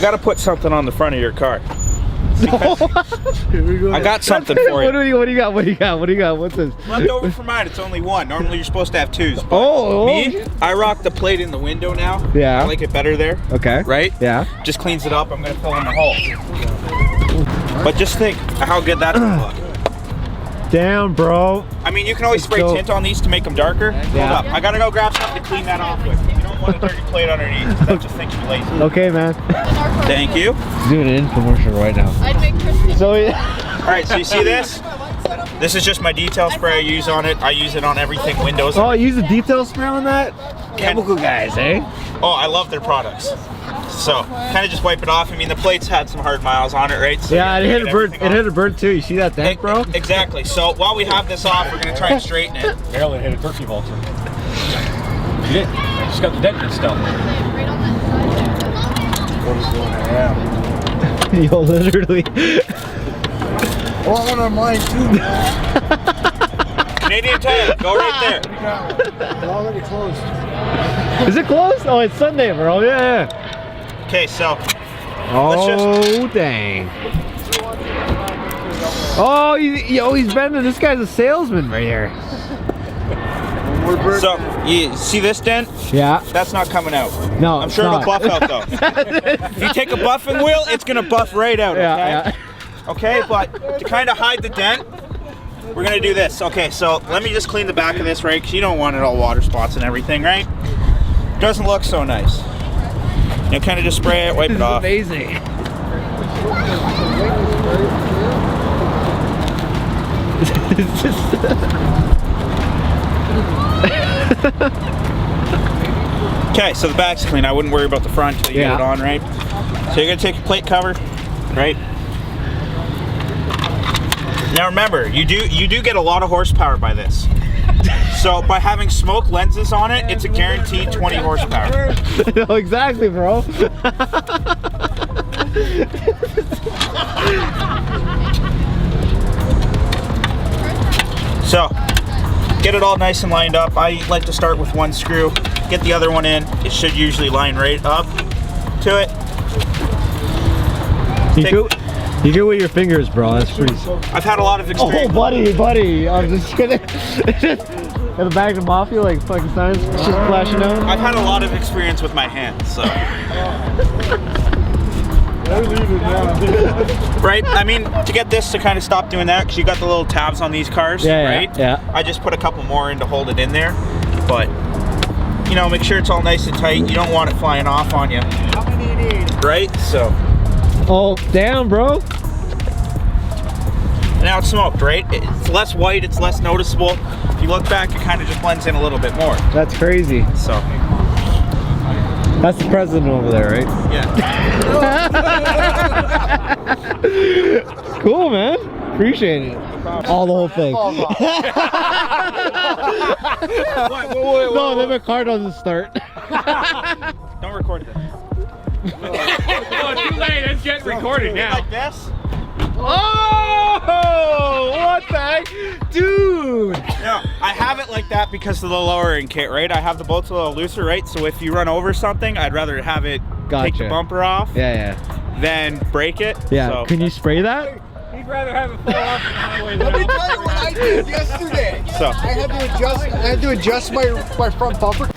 Gotta put something on the front of your car. Here we go. I got something for you. What do you got? What's this? Leftover for mine, it's only one. Normally you're supposed to have twos. Oh, me, I rock the plate in the window now. Yeah. I like it better there. Okay. Right? Yeah. Just cleans it up. I'm gonna fill in the hole. But just think how good that's gonna look. Damn, bro. I mean, you can always spray tint on these to make them darker. Yeah. Hold up. I gotta go grab something to clean that off with. You don't want a dirty plate underneath, because that just thinks you're lazy. Okay, man. Thank you. Doing an infomercial right now. I'd make crispy. So Alright, so you see this? This is just my detail spray I use on it. I use it on everything, windows. Oh, you use a detail spray on that? Chemical guys, eh? Oh, I love their products. So, kind of just wipe it off. I mean, the plate's had some hard miles on it, right? So yeah, it hit a bird. It hit a bird too. You see that dent, bro? Exactly. So while we have this off, we're gonna try and straighten it. Barely hit a turkey vulture. You did. Just got the dent and stuff. Yo, literally. Oh, I want on mine too. Canadian Tire, go right there. It's already closed. Is it closed? Oh, it's Sunday, bro. Yeah. Okay, so. Oh, dang. Oh, he's bending. This guy's a salesman right here. So, you see this dent? Yeah. That's not coming out. No, I'm sure it'll buff out though. If you take a buffing wheel, it's gonna buff right out. Okay? Yeah. Okay, but to kind of hide the dent, we're gonna do this. Okay, so let me just clean the back of this, right? Because you don't want it all water spots and everything, right? Doesn't look so nice. You kind of just spray it, wipe it off. Amazing. Okay, so the back's clean. I wouldn't worry about the front until you get it on, right? So you're gonna take your plate cover, right? Now remember, you do get a lot of horsepower by this. So by having smoke lenses on it, it's a guaranteed 20 horsepower. No, exactly, bro. So, get it all nice and lined up. I like to start with one screw, get the other one in. It should usually line right up to it. You do it with your fingers, bro. That's pretty. I've had a lot of experience. Oh, buddy. I'm just kidding. Got a bag of mafia like fucking signs just flashing out. I've had a lot of experience with my hands, so. Right? I mean, to get this to kind of stop doing that, because you got the little tabs on these cars, right? Yeah. I just put a couple more in to hold it in there, but you know, make sure it's all nice and tight. You don't want it flying off on you. How many do you need? Right? So. Oh, damn, bro. Now it's smoked, right? It's less white, it's less noticeable. If you look back, it kind of just blends in a little bit more. That's crazy. So. That's the president over there, right? Yeah. Cool, man. Appreciate it. All the whole thing. No, then my car doesn't start. Don't record this. Oh, too late. It's getting recorded now. Like this? Oh, what the heck? Dude. No, I have it like that because of the lowering kit, right? I have the bolts a little looser, right? So if you run over something, I'd rather have it take the bumper off than break it. Yeah, so can you spray that? He'd rather have it fall off the highway than Let me tell you what I did yesterday. So I had to adjust my front bumper.